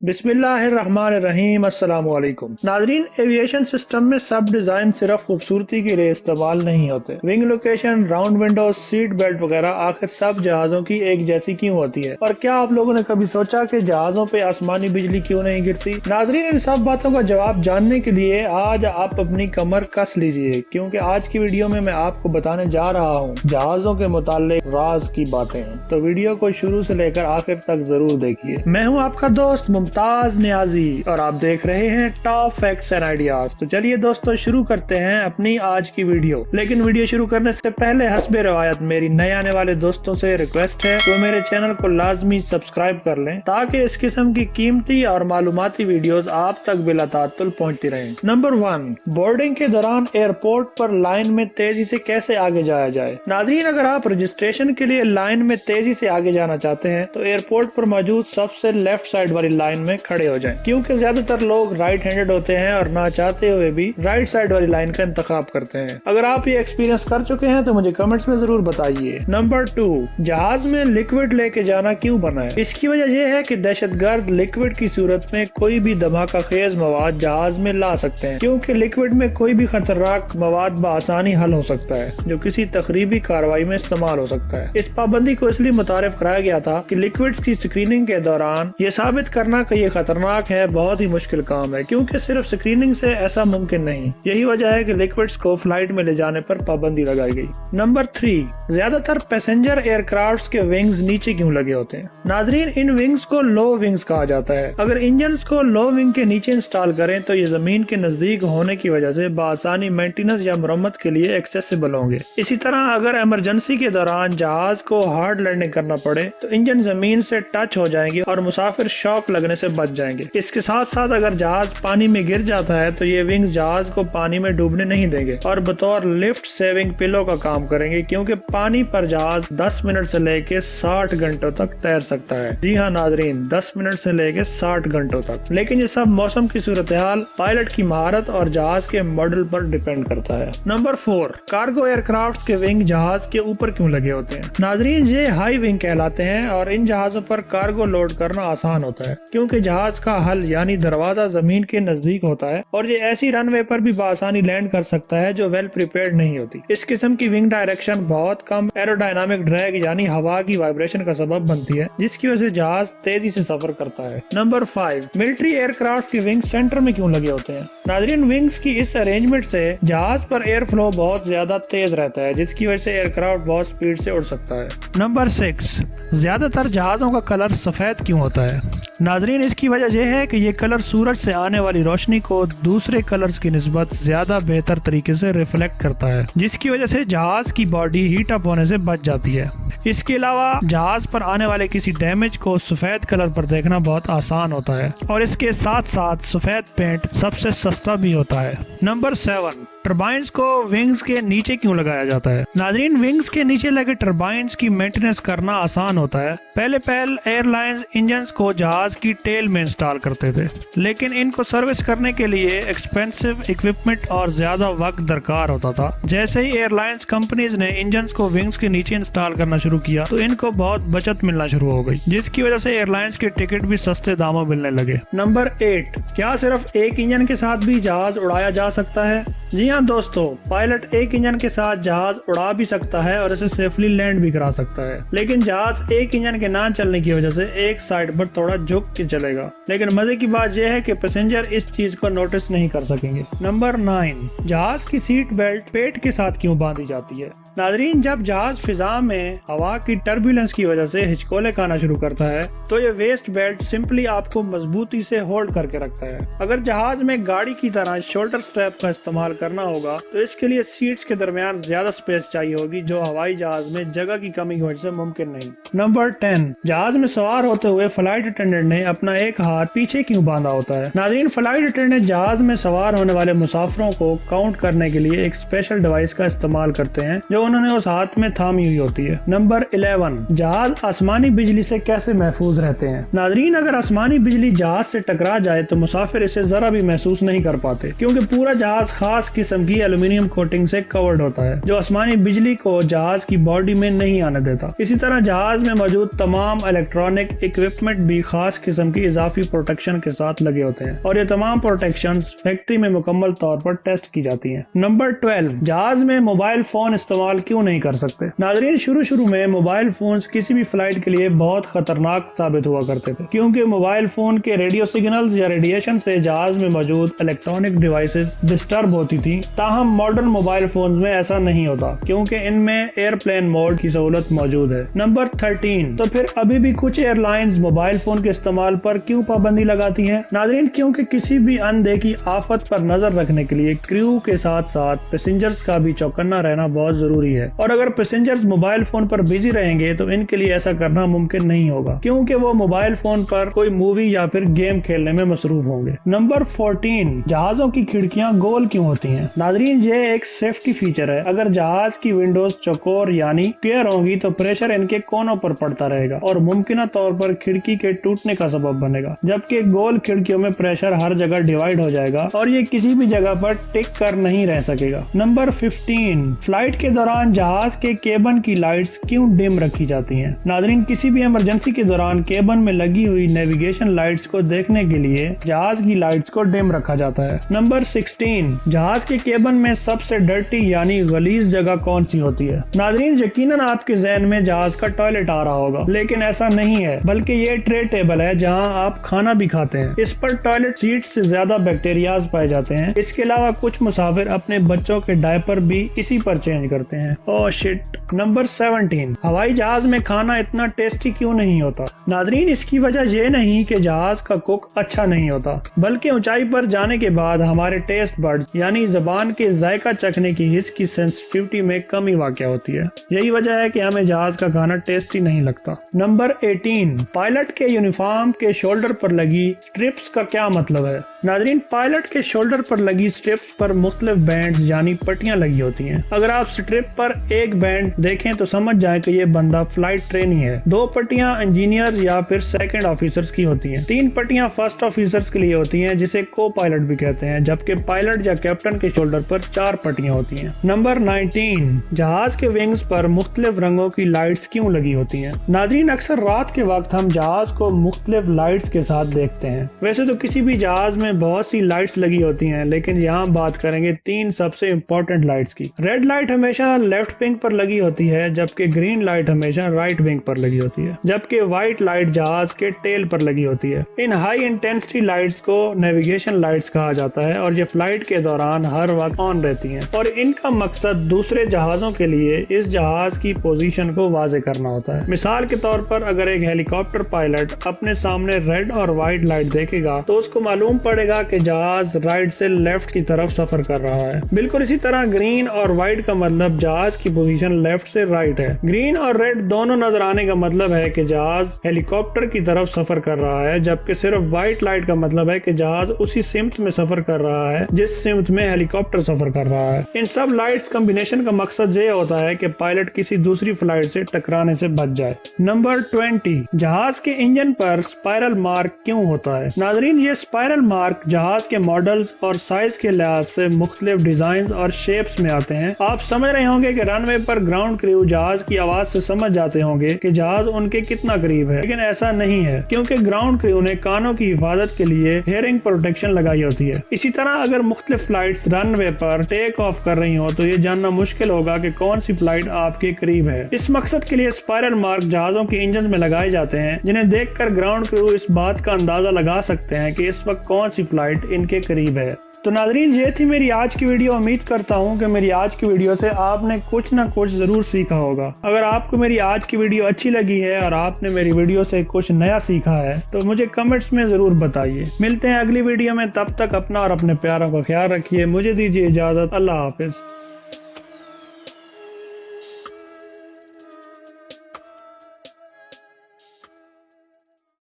بسم اللہ الرحمن الرحیم۔ السلام علیکم ناظرین، ایویشن سسٹم میں سب ڈیزائن صرف خوبصورتی کے لیے استعمال نہیں ہوتے۔ Wing location, round Windows, seat belt وغیرہ آخر سب جہازوں کی ایک جیسی کیوں ہوتی ہے؟ اور کیا آپ لوگوں نے کبھی سوچا کہ جہازوں پہ آسمانی بجلی کیوں نہیں گرتی؟ ناظرین، ان سب باتوں کا جواب جاننے کے لیے آج آپ اپنی کمر کس لیجئے، کیونکہ آج کی ویڈیو میں آپ کو بتانے جا رہا ہوں جہازوں کے متعلق راز کی باتیں ہیں، تو ویڈیو کو شروع سے لے کر آخر تک ضرور دیکھیے۔ میں ہوں آپ کا دوست ممتاز نیازی اور آپ دیکھ رہے ہیں ٹاپ فیکٹس اینڈ آئیڈیاز۔ تو چلیے دوستو، شروع کرتے ہیں اپنی آج کی ویڈیو۔ لیکن ویڈیو شروع کرنے سے پہلے حسب روایت میری نئے آنے والے دوستوں سے ریکویسٹ ہے کہ میرے چینل کو لازمی سبسکرائب کر لیں تاکہ اس قسم کی قیمتی اور معلوماتی ویڈیوز آپ تک بلا تعطل پہنچتی رہیں۔ نمبر 1، بورڈنگ کے دوران ایئرپورٹ پر لائن میں تیزی سے کیسے آگے جایا جائے؟ ناظرین، اگر آپ رجسٹریشن کے لیے لائن میں تیزی سے آگے جانا چاہتے ہیں تو ایئرپورٹ پر موجود سب سے لیفٹ سائڈ والی لائن میں کھڑے ہو جائیں، کیونکہ زیادہ تر لوگ رائٹ ہینڈڈ ہوتے ہیں اور نہ چاہتے ہوئے بھی رائٹ سائڈ والی لائن کا انتخاب کرتے ہیں۔ اگر آپ یہ ایکسپیرینس کر چکے ہیں تو مجھے کمنٹس میں ضرور بتائیے۔ نمبر 2، جہاز میں لکوڈ لے کے جانا کیوں بنا ہے؟ اس کی وجہ یہ ہے کہ دہشت گرد لکوڈ کی صورت میں کوئی بھی دھماکہ خیز مواد جہاز میں لا سکتے ہیں، کیونکہ لکوڈ میں کوئی بھی خطرناک مواد بآسانی حل ہو سکتا ہے جو کسی تخریبی کارروائی میں استعمال ہو سکتا ہے۔ اس پابندی کو اس لیے متعارف کرایا گیا تھا کہ لکوڈز کی اسکریننگ کے دوران یہ ثابت کرنا کہ یہ خطرناک ہے بہت ہی مشکل کام ہے، کیونکہ صرف اسکریننگ سے ایسا ممکن نہیں۔ یہی وجہ ہے کہ لکوڈز کو فلائٹ میں لے جانے پر پابندی لگائی گئی۔ نمبر 3، زیادہ تر پیسنجر ایئر کرافٹس کے ونگز نیچے کیوں لگے ہوتے ہیں؟ ناظرین، ان ونگز کو لو ونگز کہا جاتا ہے۔ اگر انجنز کو لو ونگ کے نیچے انسٹال کریں تو یہ زمین کے نزدیک ہونے کی وجہ سے بآسانی مینٹیننس یا مرمت کے لیے ایکسیسیبل ہوں گے۔ اسی طرح اگر ایمرجنسی کے دوران جہاز کو ہارڈ لینڈنگ کرنا پڑے تو انجن زمین سے ٹچ ہو جائیں گے اور مسافر شاک لگنے سے بچ جائیں گے۔ اس کے ساتھ ساتھ اگر جہاز پانی میں گر جاتا ہے تو یہ ونگز جہاز کو پانی میں ڈوبنے نہیں دیں گے اور بطور لفٹ سیونگ پلو کا کام کریں گے، کیونکہ پانی پر جہاز 10 منٹ سے لے کے 60 گھنٹوں تک تیر سکتا ہے۔ جی ہاں ناظرین، 10 منٹ سے لے کے 60 گھنٹوں تک۔ لیکن یہ سب موسم کی صورتحال، پائلٹ کی مہارت اور جہاز کے ماڈل پر ڈیپینڈ کرتا ہے۔ نمبر 4، کارگو ایئر کرافٹس کے ونگ جہاز کے اوپر کیوں لگے ہوتے ہیں؟ ناظرین، یہ ہائی ونگ کہلاتے ہیں اور ان جہازوں پر کارگو لوڈ کرنا آسان ہوتا ہے، کیونکہ جہاز کا حل یعنی دروازہ زمین کے نزدیک ہوتا ہے اور یہ ایسی رن وے پر بھی بآسانی لینڈ کر سکتا ہے جو ویل پریپیئرڈ نہیں ہوتی۔ اس قسم کی ونگ ڈائریکشن بہت کم ایروڈائنامک ڈریگ یعنی ہوا کی وائبریشن کا سبب بنتی ہے، جس کی وجہ سے جہاز تیزی سے سفر کرتا ہے۔ نمبر 5، ملٹری ایئر کرافٹ کی ونگ سینٹر میں کیوں لگے ہوتے ہیں؟ ناظرین، ونگز کی اس ارینجمنٹ سے جہاز پر ایئر فلو بہت زیادہ تیز رہتا ہے، جس کی وجہ سے ایئر کرافٹ بہت سپیڈ سے اڑ سکتا ہے۔ نمبر 6، زیادہ تر جہازوں کا کلر سفید کیوں ہوتا ہے؟ ناظرین، اس کی وجہ یہ ہے کہ یہ کلر سورج سے آنے والی روشنی کو دوسرے کلرز کی نسبت زیادہ بہتر طریقے سے ریفلیکٹ کرتا ہے، جس کی وجہ سے جہاز کی باڈی ہیٹ اپ ہونے سے بچ جاتی ہے۔ اس کے علاوہ جہاز پر آنے والے کسی ڈیمیج کو سفید کلر پر دیکھنا بہت آسان ہوتا ہے اور اس کے ساتھ ساتھ سفید پینٹ سب سے سستا بھی ہوتا ہے۔ نمبر 7، ٹربائنز کو ونگز کے نیچے کیوں لگایا جاتا ہے؟ ناظرین، ونگز کے نیچے لگے ٹربائنز کی مینٹیننس کرنا آسان ہوتا ہے۔ پہلے ایئر لائنز انجنز کو جہاز کی ٹیل میں انسٹال کرتے تھے، لیکن ان کو سروس کرنے کے لیے ایکسپینسو اکوپمنٹ اور زیادہ وقت درکار ہوتا تھا۔ جیسے ہی ایئر لائنز کمپنیز نے انجنز کو ونگز کے نیچے انسٹال کرنا شروع کیا تو ان کو بہت بچت ملنا شروع ہو گئی، جس کی وجہ سے ایئر لائنز کے ٹکٹ بھی سستے داموں ملنے لگے۔ نمبر 8، کیا صرف ایک انجن کے ساتھ بھی جہاز اڑایا جا سکتا ہے؟ جی ہاں دوستو، پائلٹ ایک انجن کے ساتھ جہاز اڑا بھی سکتا ہے اور اسے سیفلی لینڈ بھی کرا سکتا ہے، لیکن جہاز ایک انجن کے نہ چلنے کی وجہ سے ایک سائڈ پر تھوڑا جھک کے چلے گا۔ لیکن مزے کی بات یہ ہے کہ پیسنجر اس چیز کو نوٹس نہیں کر سکیں گے۔ نمبر 9، جہاز کی سیٹ بیلٹ پیٹ کے ساتھ کیوں باندھی جاتی ہے؟ ناظرین، جب جہاز فضا میں ہوا کی ٹربیولنس کی وجہ سے ہچکولے کھانا شروع کرتا ہے تو یہ ویسٹ بیلٹ سمپلی آپ کو مضبوطی سے ہولڈ کر کے رکھتا ہے۔ اگر جہاز میں گاڑی کی طرح شولڈر سٹریپ کا استعمال کرنا ہوگا تو اس کے لیے سیٹس کے درمیان زیادہ سپیس چاہیے ہوگی، جو ہوائی جہاز میں جگہ کی کمی کی وجہ سے ممکن نہیں۔ نمبر 10، جہاز میں سوار ہوتے ہوئے فلائٹ اٹینڈنٹ نے اپنا ایک ہاتھ پیچھے کیوں باندھا ہوتا ہے؟ ناظرین، فلائٹ اٹینڈنٹ جہاز میں سوار ہونے والے مسافروں کو کاؤنٹ کرنے کے لیے ایک اسپیشل ڈیوائس کا استعمال کرتے ہیں جو انہوں نے اس ہاتھ میں تھامی ہوئی ہوتی ہے۔ نمبر 11، جہاز آسمانی بجلی سے کیسے محفوظ رہتے ہیں؟ ناظرین، اگر آسمانی بجلی جہاز سے ٹکرا جائے تو مسافر اسے ذرا بھی محسوس نہیں کر پاتے، کیونکہ پورا جہاز خاص قسم قسم کی ایلومینیم کوٹنگ سے کورڈ ہوتا ہے جو آسمانی بجلی کو جہاز کی باڈی میں نہیں آنے دیتا۔ اسی طرح جہاز میں موجود تمام الیکٹرانک اکوپمنٹ بھی خاص قسم کی اضافی پروٹیکشن کے ساتھ لگے ہوتے ہیں اور یہ تمام پروٹیکشنز فیکٹری میں مکمل طور پر ٹیسٹ کی جاتی ہیں۔ نمبر 12، جہاز میں موبائل فون استعمال کیوں نہیں کر سکتے؟ ناظرین، شروع میں موبائل فونز کسی بھی فلائٹ کے لیے بہت خطرناک ثابت ہوا کرتے تھے کیونکہ موبائل فون کے ریڈیو سگنلز یا ریڈیشن سے جہاز میں موجود الیکٹرانک ڈیوائسز ڈسٹرب ہوتی تھی۔ تاہم ماڈرن موبائل فونز میں ایسا نہیں ہوتا کیونکہ ان میں ایئر پلین موڈ کی سہولت موجود ہے۔ نمبر 13، تو پھر ابھی بھی کچھ ایئر لائنز موبائل فون کے استعمال پر کیوں پابندی لگاتی ہیں؟ ناظرین، کیونکہ کسی بھی اندیکھی آفت پر نظر رکھنے کے لیے کریو کے ساتھ ساتھ پیسنجرز کا بھی چوکنا رہنا بہت ضروری ہے، اور اگر پیسنجرز موبائل فون پر بزی رہیں گے تو ان کے لیے ایسا کرنا ممکن نہیں ہوگا کیونکہ وہ موبائل فون پر کوئی مووی یا پھر گیم کھیلنے میں مصروف ہوں گے۔ نمبر 14، جہازوں کی کھڑکیاں گول کیوں ہوتی ہیں؟ ناظرین، یہ ایک سیفٹی فیچر ہے۔ اگر جہاز کی ونڈوز چوکور یعنی اسکوائر ہوں گی تو پریشر ان کے کونوں پر پڑتا رہے گا اور ممکنہ طور پر کھڑکی کے ٹوٹنے کا سبب بنے گا، جبکہ گول کھڑکیوں میں پریشر ہر جگہ ڈیوائیڈ ہو جائے گا اور یہ کسی بھی جگہ پر ٹک کر نہیں رہ سکے گا۔ نمبر 15، فلائٹ کے دوران جہاز کے کیبن کی لائٹس کیوں ڈم رکھی جاتی ہیں؟ ناظرین، کسی بھی ایمرجنسی کے دوران کیبن میں لگی ہوئی نیویگیشن لائٹس کو دیکھنے کے لیے جہاز کی لائٹس کو ڈم رکھا جاتا ہے۔ نمبر 16، جہاز کے کیبن میں سب سے ڈرٹی یعنی غلیظ جگہ کون سی ہوتی ہے؟ ناظرین، یقیناً آپ کے ذہن میں جہاز کا ٹوائلٹ آ رہا ہوگا، لیکن ایسا نہیں ہے، بلکہ یہ ٹرے ٹیبل ہے جہاں آپ کھانا بھی کھاتے ہیں۔ اس پر ٹوائلٹ سیٹ سے زیادہ بیکٹیریاز پائے جاتے ہیں۔ اس کے علاوہ کچھ مسافر اپنے بچوں کے ڈائپر بھی اسی پر چینج کرتے ہیں۔ اوہ شٹ۔ نمبر 17، ہوائی جہاز میں کھانا اتنا ٹیسٹی کیوں نہیں ہوتا؟ ناظرین، اس کی وجہ یہ نہیں کہ جہاز کا کوک اچھا نہیں ہوتا، بلکہ اونچائی پر جانے کے بعد ہمارے ٹیسٹ برڈز یعنی زبان کے ذائقہ چکھنے کی حس کی سینسٹیوٹی میں کمی واقع ہوتی ہے۔ یہی وجہ ہے کہ ہمیں جہاز کا کھانا ٹیسٹی نہیں لگتا۔ نمبر 18، پائلٹ کے یونیفارم کے شولڈر پر لگی سٹرپس کا کیا مطلب ہے؟ ناظرین، پائلٹ کے شولڈر پر لگی سٹرپس پر مختلف بینڈز یعنی پٹیاں لگی ہوتی ہیں۔ اگر آپ سٹرپ پر ایک بینڈ دیکھیں تو سمجھ جائیں کہ یہ بندہ فلائٹ ٹرینی ہے۔ 2 پٹیاں انجینئر یا پھر سیکنڈ آفیسرز کی ہوتی ہیں۔ 3 پٹیاں فرسٹ آفیسرز کے لیے ہوتی ہیں جسے کو پائلٹ بھی کہتے ہیں، جبکہ پائلٹ یا کیپٹن کے شولڈر پر 4 پٹیاں ہوتی ہیں۔ نمبر 19، جہاز کے ونگز پر مختلف رنگوں کی لائٹس کیوں لگی ہوتی ہیں؟ ناظرین، اکثر رات کے وقت ہم جہاز کو مختلف لائٹس کے ساتھ دیکھتے ہیں۔ ویسے تو کسی بھی جہاز میں بہت سی لائٹس لگی ہوتی ہیں، لیکن یہاں بات کریں گے 3 سب سے امپورٹنٹ لائٹس کی۔ ریڈ لائٹ ہمیشہ لیفٹ ونگ پر لگی ہوتی ہے، جبکہ گرین لائٹ ہمیشہ رائٹ ونگ پر لگی ہوتی ہے، جبکہ وائٹ لائٹ جہاز کے ٹیل پر لگی ہوتی ہے۔ ان ہائی انٹینسٹی لائٹس کو نیویگیشن لائٹس کہا جاتا ہے اور یہ فلائٹ کے دوران ہر وقت آن رہتی ہیں، اور ان کا مقصد دوسرے جہازوں کے لیے اس جہاز کی پوزیشن کو واضح کرنا ہوتا ہے۔ مثال کے طور پر اگر ایک ہیلی کاپٹر پائلٹ اپنے سامنے ریڈ اور وائٹ لائٹ دیکھے گا تو اس کو معلوم پڑے گا کہ جہاز رائٹ سے لیفٹ کی طرف سفر کر رہا ہے۔ بالکل اسی طرح گرین اور وائٹ کا مطلب جہاز کی پوزیشن لیفٹ سے رائٹ ہے۔ گرین اور ریڈ دونوں نظر آنے کا مطلب ہے کہ جہاز ہیلی کاپٹر کی طرف سفر کر رہا ہے، جبکہ صرف وائٹ لائٹ کا مطلب ہے کہ جہاز اسی سمت میں سفر کر رہا ہے جس سمت میں ہیلی کاپٹر سفر کر رہا ہے۔ ان سب لائٹس کمبینیشن کا مقصد یہ ہوتا ہے کہ پائلٹ کسی دوسری فلائٹ سے ٹکرانے سے بچ جائے۔ نمبر 20، جہاز کے انجن پر اسپائرل مارک کیوں ہوتا ہے؟ ناظرین، یہ اسپائرل مارک جہاز کے ماڈلز اور سائز کے لحاظ سے مختلف ڈیزائنز اور شیپس میں آتے ہیں۔ آپ سمجھ رہے ہوں گے کہ رن وے پر گراؤنڈ کریو جہاز کی آواز سے سمجھ جاتے ہوں گے کہ جہاز ان کے کتنا قریب ہے، لیکن ایسا نہیں ہے کیونکہ گراؤنڈ کریو نے کانوں کی حفاظت کے لیے ہیئرنگ پروٹیکشن لگائی ہوتی ہے۔ اسی طرح اگر مختلف flights run way per take of کر رہی ہوں تو یہ جاننا مشکل ہوگا کہ کون سی فلائٹ آپ کے قریب ہے۔ اس مقصد کے لیے اسپائرل مارک جہازوں کے انجن میں لگائے جاتے ہیں، جنہیں دیکھ کر گراؤنڈ کریو اس بات کا اندازہ لگا سکتے ہیں کہ اس وقت کون سی فلائٹ ان کے قریب ہے۔ تو ناظرین، یہ تھی میری آج کی ویڈیو۔ امید کرتا ہوں کہ میری آج کی ویڈیو سے آپ نے کچھ نہ کچھ ضرور سیکھا ہوگا۔ اگر آپ کو میری آج کی ویڈیو اچھی لگی ہے اور آپ نے میری ویڈیو سے کچھ نیا سیکھا ہے تو مجھے کمنٹس میں ضرور بتائیے۔ ملتے ہیں اگلی ویڈیو میں، تب تک اپنا اور اپنے پیاروں کا خیال رکھیے۔ مجھے دیجیے اجازت۔ اللہ حافظ۔